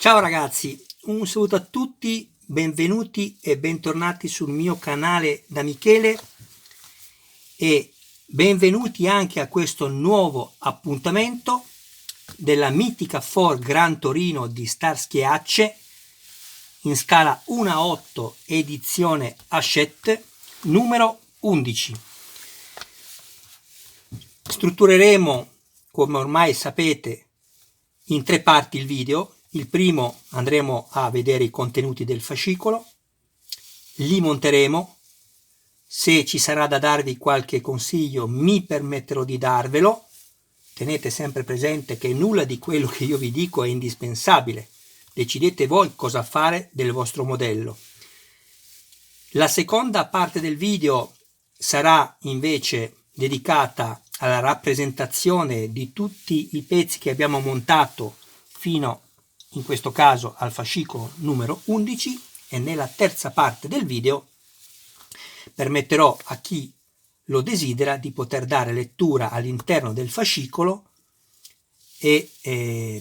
Ciao ragazzi, un saluto a tutti, benvenuti e bentornati sul mio canale da Michele e benvenuti anche a questo nuovo appuntamento della mitica Ford Gran Torino di Starsky e Hutch in scala 1:8 edizione Hachette numero 11. Struttureremo, come ormai sapete, in 3 parti il video. Il primo andremo a vedere i contenuti del fascicolo, li monteremo, se ci sarà da darvi qualche consiglio mi permetterò di darvelo. Tenete sempre presente che nulla di quello che io vi dico è indispensabile, decidete voi cosa fare del vostro modello. La seconda parte del video sarà invece dedicata alla rappresentazione di tutti i pezzi che abbiamo montato fino in questo caso al fascicolo numero 11, e nella terza parte del video permetterò a chi lo desidera di poter dare lettura all'interno del fascicolo e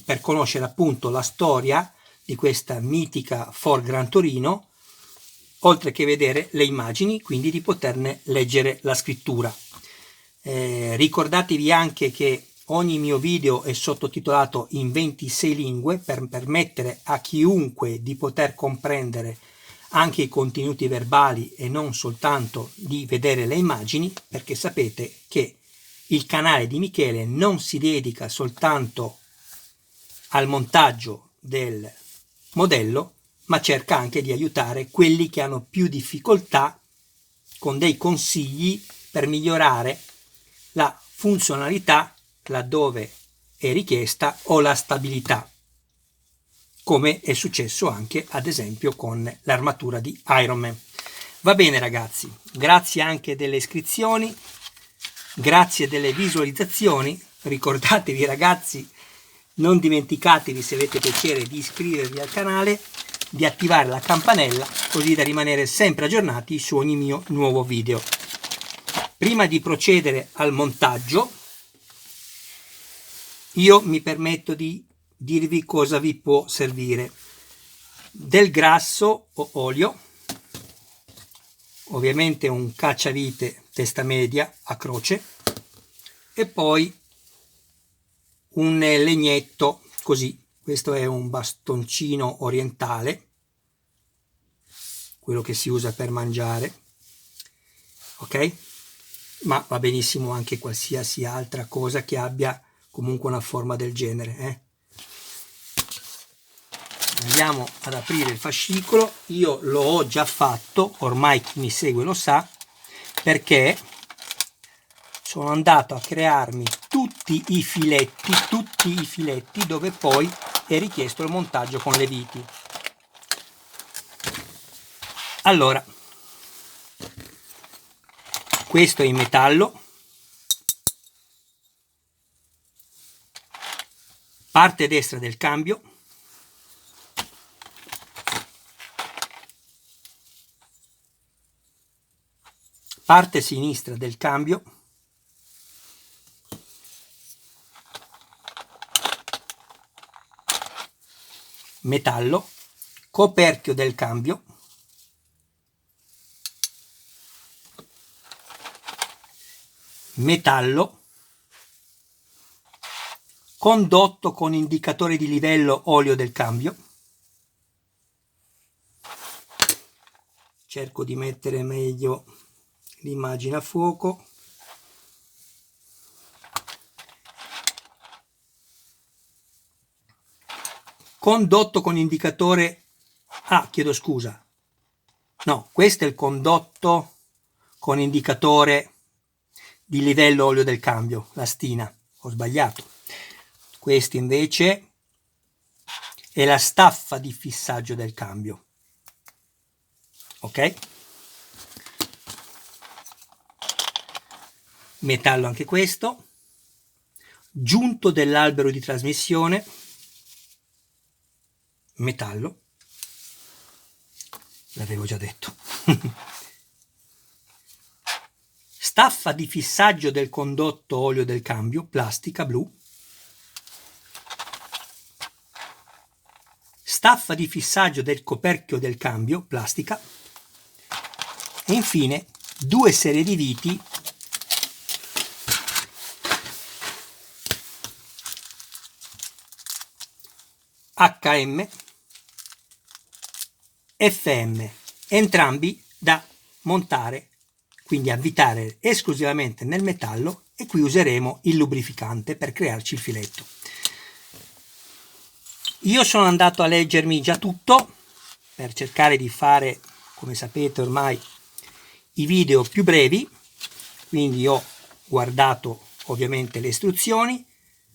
per conoscere appunto la storia di questa mitica Ford Gran Torino, oltre che vedere le immagini, quindi di poterne leggere la scrittura. Ricordatevi anche che ogni mio video è sottotitolato in 26 lingue per permettere a chiunque di poter comprendere anche i contenuti verbali e non soltanto di vedere le immagini, perché sapete che il canale di Michele non si dedica soltanto al montaggio del modello, ma cerca anche di aiutare quelli che hanno più difficoltà con dei consigli per migliorare la funzionalità laddove è richiesta o la stabilità, come è successo anche ad esempio con l'armatura di Iron Man. Va bene ragazzi, grazie anche delle iscrizioni, grazie delle visualizzazioni. Ricordatevi ragazzi, non dimenticatevi, se avete piacere, di iscrivervi al canale, di attivare la campanella così da rimanere sempre aggiornati su ogni mio nuovo video. Prima di procedere al montaggio io mi permetto di dirvi cosa vi può servire: del grasso o olio, ovviamente un cacciavite testa media a croce e poi un legnetto così. Questo è un bastoncino orientale, quello che si usa per mangiare, ok? Ma va benissimo anche qualsiasi altra cosa che abbia comunque una forma del genere. Andiamo ad aprire il fascicolo. Io lo ho già fatto, ormai chi mi segue lo sa, perché sono andato a crearmi tutti i filetti dove poi è richiesto il montaggio con le viti. Allora, questo è in metallo, parte destra del cambio, parte sinistra del cambio, metallo, coperchio del cambio, metallo, condotto con indicatore di livello olio del cambio. Cerco di mettere meglio l'immagine a fuoco. Condotto con indicatore, chiedo scusa, no, questo è il condotto con indicatore di livello olio del cambio, la stina, ho sbagliato. Questo invece è la staffa di fissaggio del cambio, ok? Metallo anche questo, giunto dell'albero di trasmissione, metallo, l'avevo già detto. Staffa di fissaggio del condotto olio del cambio, plastica blu, staffa di fissaggio del coperchio del cambio, plastica, e infine 2 serie di viti HM FM, entrambi da montare, quindi avvitare esclusivamente nel metallo, e qui useremo il lubrificante per crearci il filetto. Io sono andato a leggermi già tutto per cercare di fare, come sapete ormai, i video più brevi, quindi ho guardato ovviamente le istruzioni.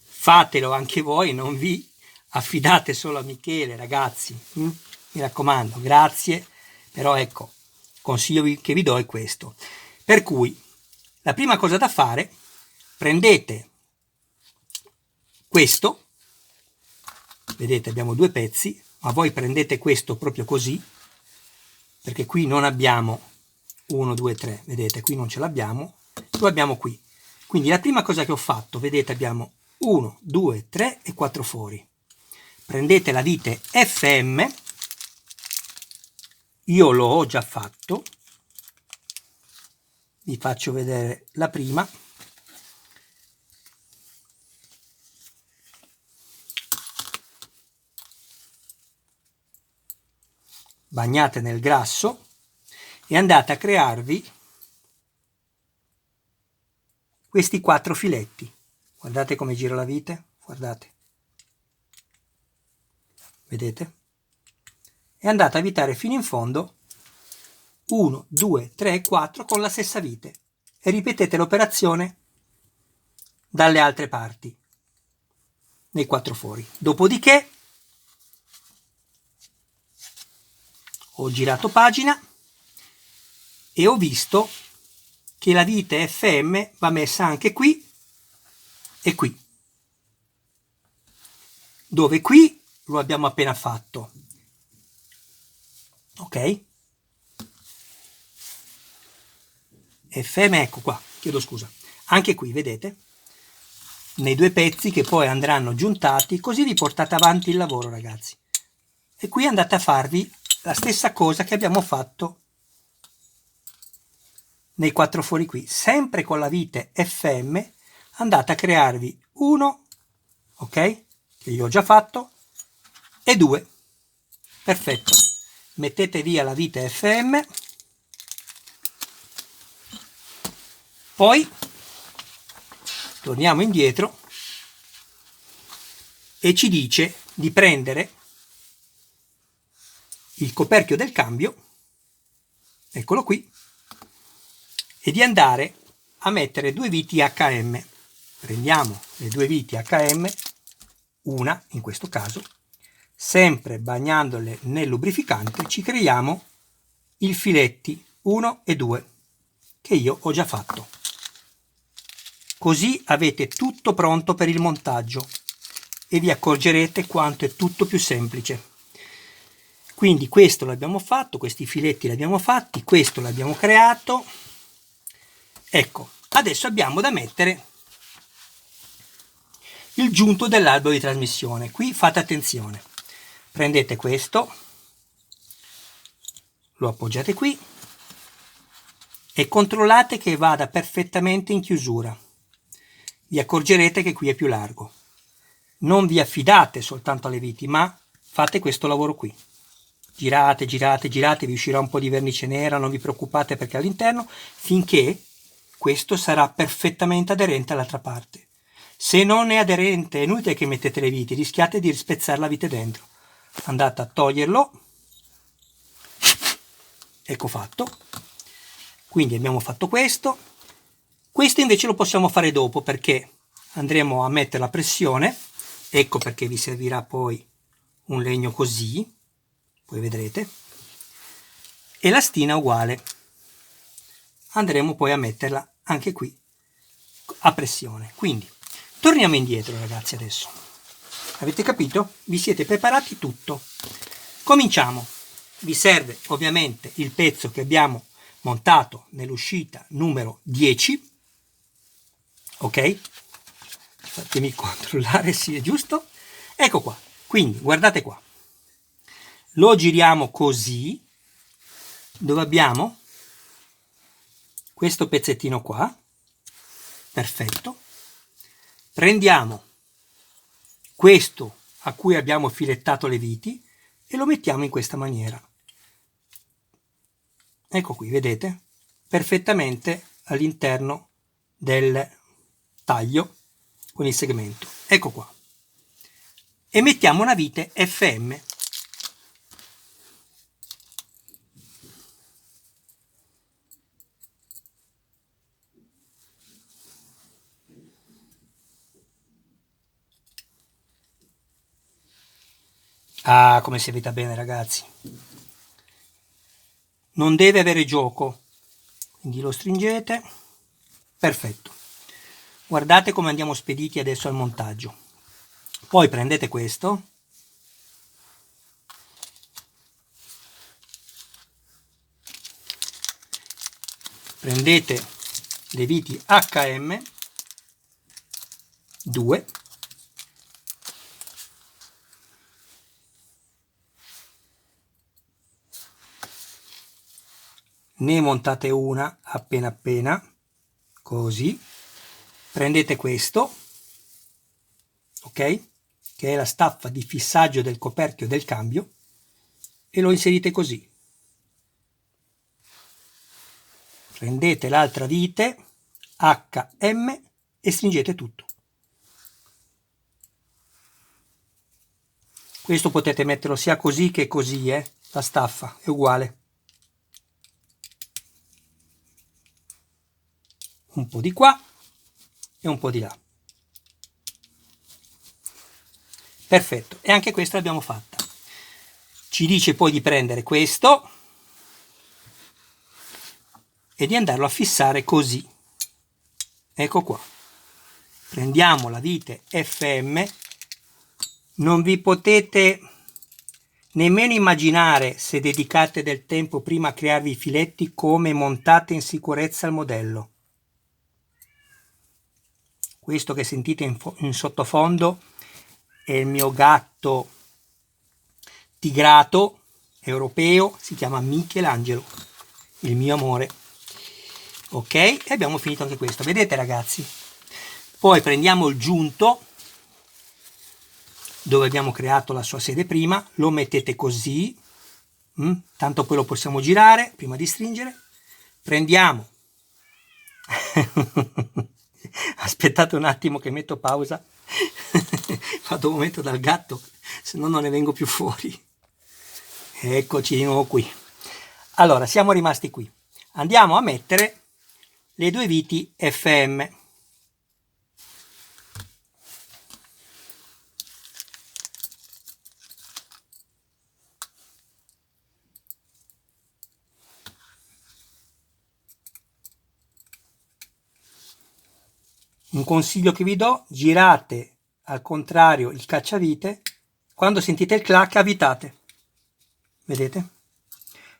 Fatelo anche voi, non vi affidate solo a Michele, ragazzi, mi raccomando, grazie, però ecco, il consiglio che vi do è questo. Per cui la prima cosa da fare: prendete questo, vedete abbiamo 2 pezzi, ma voi prendete questo proprio così, perché qui non abbiamo 1, 2, 3, vedete, qui non ce l'abbiamo, lo abbiamo qui. Quindi la prima cosa che ho fatto, vedete, abbiamo 1, 2, 3 e 4 fori. Prendete la vite FM, io l'ho già fatto, vi faccio vedere la prima. Bagnate nel grasso e andate a crearvi questi 4 filetti. Guardate come gira la vite, guardate, vedete? E andate a avvitare fino in fondo 1, 2, 3 e 4 con la stessa vite e ripetete l'operazione dalle altre parti nei 4 fori. Dopodiché ho girato pagina e ho visto che la vite FM va messa anche qui e qui, dove qui lo abbiamo appena fatto, ok? FM, ecco qua, chiedo scusa, anche qui vedete, nei 2 pezzi che poi andranno giuntati, così vi portate avanti il lavoro, ragazzi. E qui andate a farvi la stessa cosa che abbiamo fatto nei 4 fori qui, sempre con la vite FM andate a crearvi 1, ok, che io ho già fatto, e 2, perfetto. Mettete via la vite FM, poi torniamo indietro e ci dice di prendere il coperchio del cambio, eccolo qui, e di andare a mettere 2 viti HM. Prendiamo le 2 viti HM, una in questo caso, sempre bagnandole nel lubrificante ci creiamo i filetti 1 e 2 che io ho già fatto. Così avete tutto pronto per il montaggio e vi accorgerete quanto è tutto più semplice. Quindi questo l'abbiamo fatto, questi filetti li abbiamo fatti, questo l'abbiamo creato. Ecco, adesso abbiamo da mettere il giunto dell'albero di trasmissione. Qui fate attenzione, prendete questo, lo appoggiate qui e controllate che vada perfettamente in chiusura. Vi accorgerete che qui è più largo. Non vi affidate soltanto alle viti, ma fate questo lavoro qui. Girate, girate, girate, vi uscirà un po' di vernice nera, non vi preoccupate perché all'interno, finché questo sarà perfettamente aderente all'altra parte. Se non è aderente, è inutile che mettete le viti, rischiate di spezzare la vite dentro. Andate a toglierlo, ecco fatto. Quindi abbiamo fatto questo. Questo invece lo possiamo fare dopo, perché andremo a mettere la pressione, ecco perché vi servirà poi un legno così, poi vedrete, e la stina uguale. Andremo poi a metterla anche qui a pressione. Quindi torniamo indietro, ragazzi. Adesso avete capito? Vi siete preparati tutto. Cominciamo. Vi serve ovviamente il pezzo che abbiamo montato nell'uscita numero 10, ok? Fatemi controllare se è giusto. Ecco qua. Quindi guardate qua, lo giriamo così, dove abbiamo questo pezzettino qua, perfetto, prendiamo questo a cui abbiamo filettato le viti e lo mettiamo in questa maniera. Ecco qui, vedete? Perfettamente all'interno del taglio con il segmento. Ecco qua. E mettiamo una vite FM. Ah, come si evita bene, ragazzi. Non deve avere gioco, quindi lo stringete. Perfetto. Guardate come andiamo spediti adesso al montaggio. Poi prendete questo, prendete le viti HM 2, ne montate una appena appena, così, prendete questo, ok, che è la staffa di fissaggio del coperchio del cambio, e lo inserite così. Prendete l'altra vite HM e stringete tutto. Questo potete metterlo sia così che così, la staffa è uguale. Un po' di qua e un po' di là. Perfetto, e anche questa l'abbiamo fatta. Ci dice poi di prendere questo e di andarlo a fissare così. Ecco qua. Prendiamo la vite FM, non vi potete nemmeno immaginare, se dedicate del tempo prima a crearvi i filetti, come montate in sicurezza il modello. Questo che sentite in sottofondo è il mio gatto tigrato europeo, si chiama Michelangelo, il mio amore. Ok, e abbiamo finito anche questo, vedete ragazzi? Poi prendiamo il giunto dove abbiamo creato la sua sede prima, lo mettete così, tanto poi lo possiamo girare prima di stringere. Prendiamo aspettate un attimo che metto pausa vado un momento dal gatto, se no non ne vengo più fuori. Eccoci di nuovo qui. Allora, siamo rimasti qui. Andiamo a mettere le due viti FM. Un consiglio che vi do: girate al contrario il cacciavite, quando sentite il clac avvitate, vedete?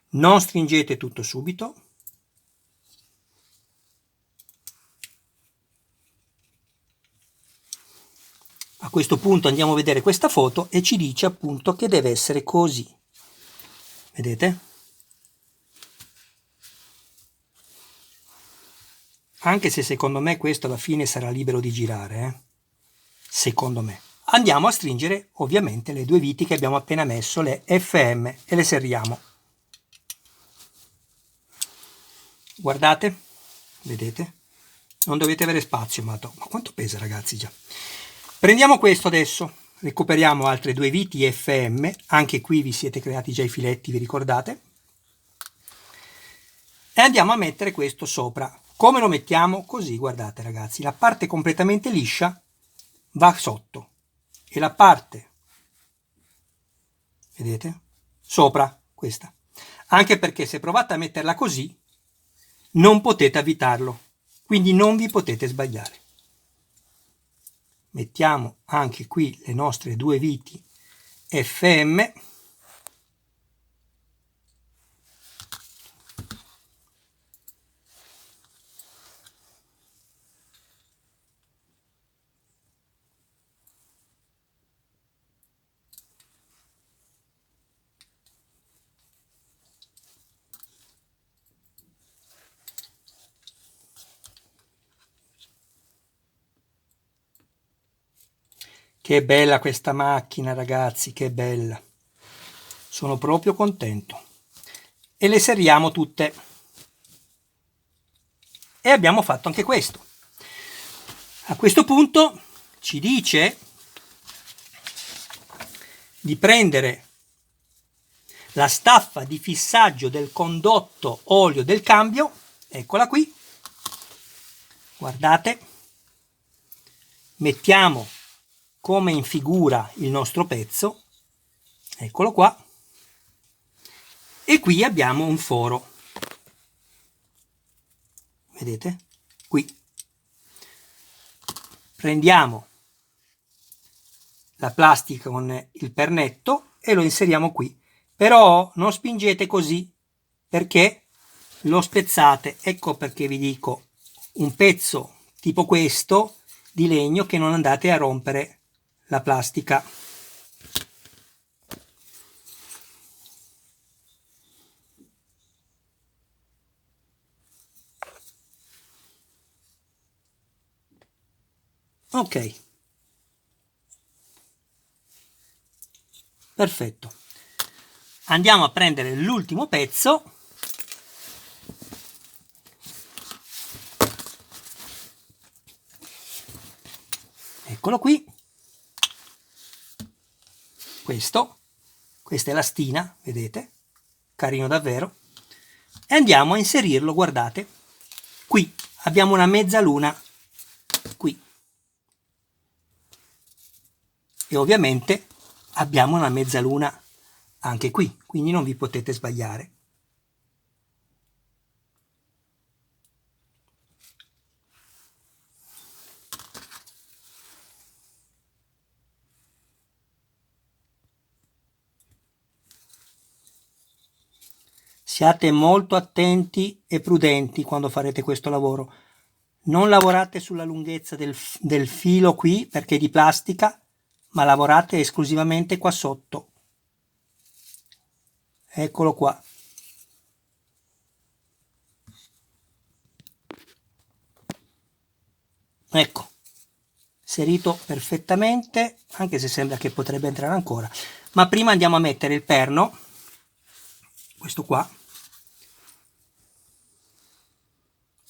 Non stringete tutto subito. A questo punto andiamo a vedere questa foto e ci dice appunto che deve essere così, vedete? Anche se secondo me questo alla fine sarà libero di girare, secondo me. Andiamo a stringere ovviamente le due viti che abbiamo appena messo, le FM, e le serriamo. Guardate, vedete? Non dovete avere spazio, ma quanto pesa ragazzi già? Prendiamo questo adesso, recuperiamo altre due viti FM, anche qui vi siete creati già i filetti, vi ricordate? E andiamo a mettere questo sopra. Come lo mettiamo? Così, guardate ragazzi, la parte completamente liscia va sotto e la parte, vedete, sopra questa. Anche perché se provate a metterla così non potete avvitarlo, quindi non vi potete sbagliare. Mettiamo anche qui le nostre due viti FM. Che bella questa macchina, ragazzi, che bella. Sono proprio contento. E le serriamo tutte. E abbiamo fatto anche questo. A questo punto ci dice di prendere la staffa di fissaggio del condotto olio del cambio, eccola qui, guardate, mettiamo come in figura il nostro pezzo, eccolo qua, e qui abbiamo un foro, vedete? Qui prendiamo la plastica con il pernetto e lo inseriamo qui. Però non spingete così, perché lo spezzate. Ecco perché vi dico, un pezzo tipo questo di legno, che non andate a rompere la plastica. Ok, perfetto. Andiamo a prendere l'ultimo pezzo. Eccolo qui. Questa è la stina, vedete? Carino davvero. E andiamo a inserirlo, guardate. Qui abbiamo una mezzaluna, qui. E ovviamente abbiamo una mezzaluna anche qui, quindi non vi potete sbagliare. Siate molto attenti e prudenti quando farete questo lavoro. Non lavorate sulla lunghezza del filo qui, perché è di plastica, ma lavorate esclusivamente qua sotto. Eccolo qua. Ecco, inserito perfettamente, anche se sembra che potrebbe entrare ancora. Ma prima andiamo a mettere il perno, questo qua.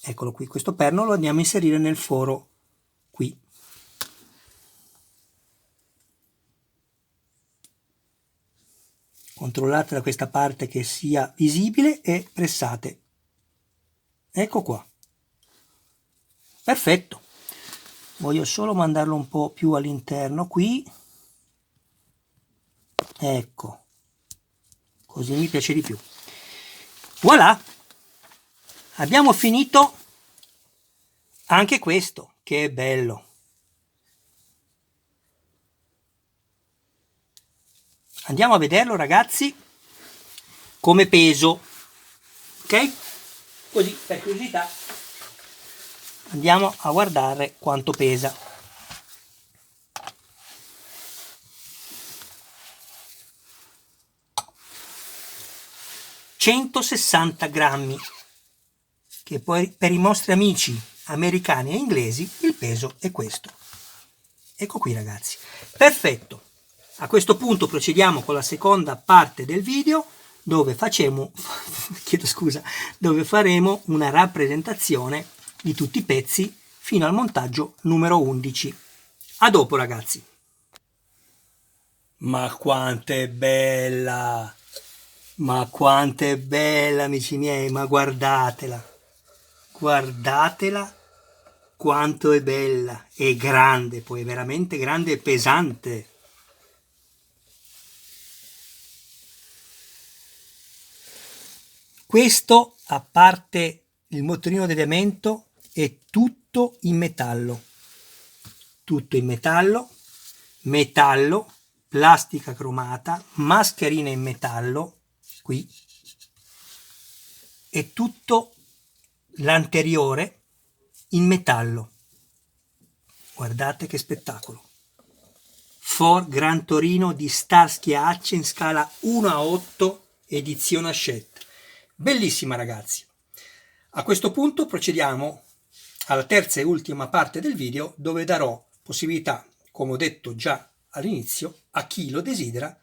Eccolo qui, questo perno lo andiamo a inserire nel foro qui. Controllate da questa parte che sia visibile e pressate. Ecco qua. Perfetto. Voglio solo mandarlo un po' più all'interno qui. Ecco. Così mi piace di più. Voilà. Abbiamo finito anche questo. Che bello. Andiamo a vederlo, ragazzi, come peso. Ok? Così, per curiosità, andiamo a guardare quanto pesa. «160 grammi», che poi per i nostri amici americani e inglesi il peso è questo. Ecco qui, ragazzi. Perfetto. A questo punto procediamo con la seconda parte del video, dove dove faremo una rappresentazione di tutti i pezzi fino al montaggio numero 11. A dopo, ragazzi. Ma quanto è bella! Ma quanto è bella, amici miei, ma guardatela! Guardatela quanto è bella! È grande, poi è veramente grande e pesante. Questo, a parte il motorino di avviamento, è tutto in metallo. Tutto in metallo, plastica cromata, mascherina in metallo, qui, e tutto l'anteriore in metallo. Guardate che spettacolo. Ford Gran Torino di Starsky Hutch in scala 1:8, edizione Hachette. Bellissima, ragazzi. A questo punto procediamo alla terza e ultima parte del video, dove darò possibilità come ho detto già all'inizio, a chi lo desidera,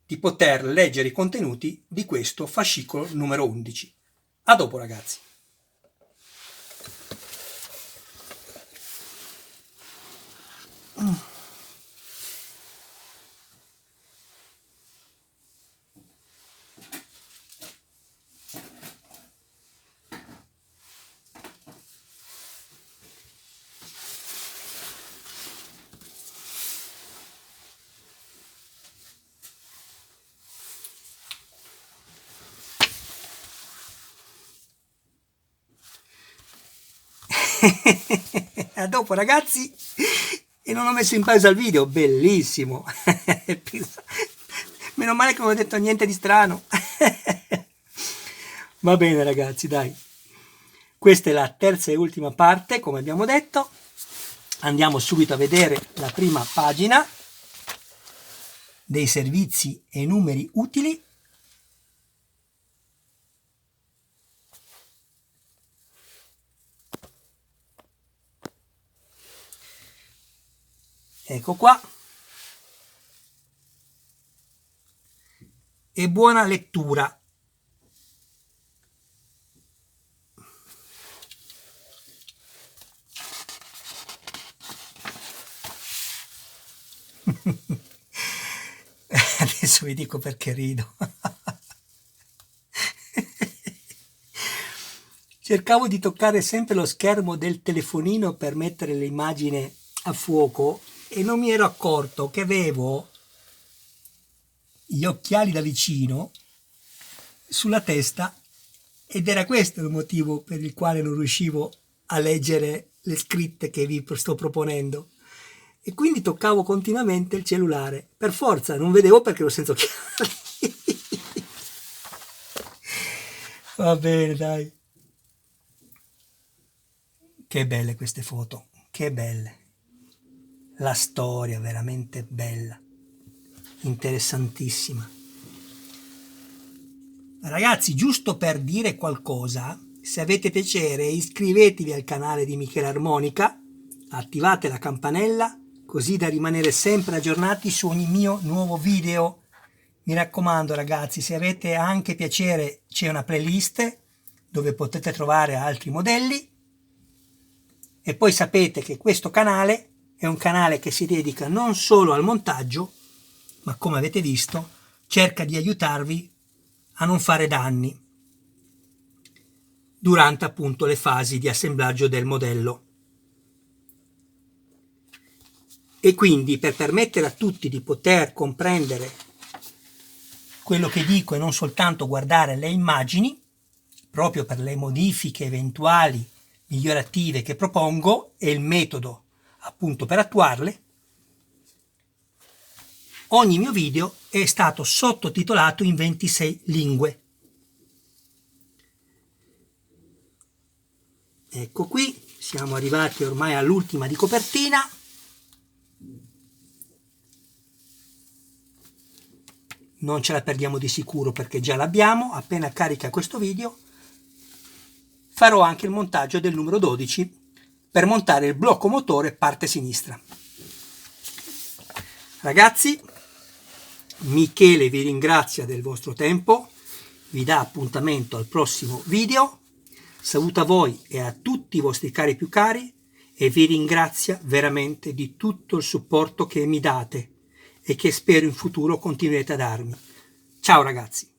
di poter leggere i contenuti di questo fascicolo numero 11. A dopo ragazzi! A dopo ragazzi, e non ho messo in pausa il video, bellissimo. Meno male che non ho detto niente di strano. Va bene ragazzi, dai, questa è la terza e ultima parte, come abbiamo detto. Andiamo subito a vedere la prima pagina dei servizi e numeri utili. Ecco qua. E buona lettura. Adesso vi dico perché rido. Cercavo di toccare sempre lo schermo del telefonino per mettere l'immagine a fuoco e non mi ero accorto che avevo gli occhiali da vicino sulla testa ed era questo il motivo per il quale non riuscivo a leggere le scritte che vi sto proponendo e quindi toccavo continuamente il cellulare. Per forza, non vedevo perché ero senza occhiali. Va bene, dai. Che belle queste foto, che belle. La storia veramente bella, interessantissima. Ragazzi, giusto per dire qualcosa, se avete piacere iscrivetevi al canale di Michele Armonica, attivate la campanella così da rimanere sempre aggiornati su ogni mio nuovo video. Mi raccomando ragazzi, se avete anche piacere c'è una playlist dove potete trovare altri modelli e poi sapete che questo canale è un canale che si dedica non solo al montaggio, ma come avete visto cerca di aiutarvi a non fare danni durante appunto le fasi di assemblaggio del modello. E quindi per permettere a tutti di poter comprendere quello che dico e non soltanto guardare le immagini, proprio per le modifiche eventuali migliorative che propongo e il metodo appunto per attuarle, ogni mio video è stato sottotitolato in 26 lingue. Ecco qui, siamo arrivati ormai all'ultima di copertina. Non ce la perdiamo di sicuro perché già l'abbiamo. Appena carica questo video farò anche il montaggio del numero 12 per montare il blocco motore parte sinistra. Ragazzi, Michele vi ringrazia del vostro tempo, vi dà appuntamento al prossimo video, saluta voi e a tutti i vostri cari più cari e vi ringrazia veramente di tutto il supporto che mi date e che spero in futuro continuerete a darmi. Ciao ragazzi!